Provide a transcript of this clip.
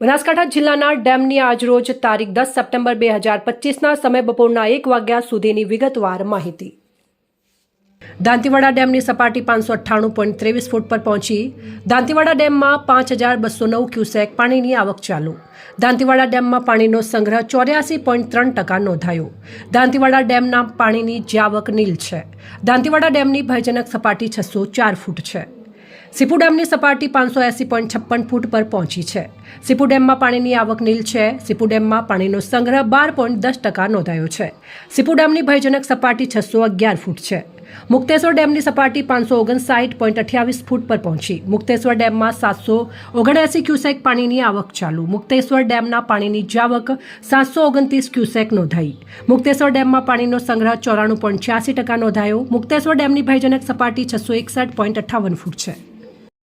બનાસકાંઠા જિલ્લાના ડેમની આજરોજ તારીખ 10 સપ્ટેમ્બર 2025ના સમય બપોરના 1 વાગ્યા સુધીની વિગતવાર માહિતી। દાંતીવાડા ડેમની સપાટી 598.23 ફૂટ પર પહોંચી। દાંતીવાડા ડેમમાં 5209 ક્યુસેક પાણીની આવક ચાલુ। દાંતીવાડા ડેમમાં પાણીનો સંગ્રહ 84.3% નોંધાયો। દાંતીવાડા ડેમના પાણીની જાવક નીલ છે। દાંતીવાડા ડેમની ભયજનક સપાટી 604 ફૂટ છે। સીપુ ડેમની સપાટી 580.56 ફૂટ પર પહોંચી છે। સીપુ ડેમમાં પાણીની આવક નીલ છે। સીપુ ડેમમાં પાણીનો સંગ્રહ 12.10% નોંધાયો છે। સીપુ ડેમની ભયજનક સપાટી 611 ફૂટ છે। મુક્તેશ્વર ડેમની સપાટી 559.28 ફૂટ પર પહોંચી। મુક્તેશ્વર ડેમમાં 779 ક્યુસેક પાણીની આવક ચાલુ। મુક્તેશ્વર ડેમના પાણીની જાવક 729 ક્યુસેક નોંધાઈ। મુક્તેશ્વર ડેમમાં પાણીનો સંગ્રહ 94.86% નોંધાયો। મુક્તેશ્વર ડેમની ભયજનક સપાટી 661.58 ફૂટ છે।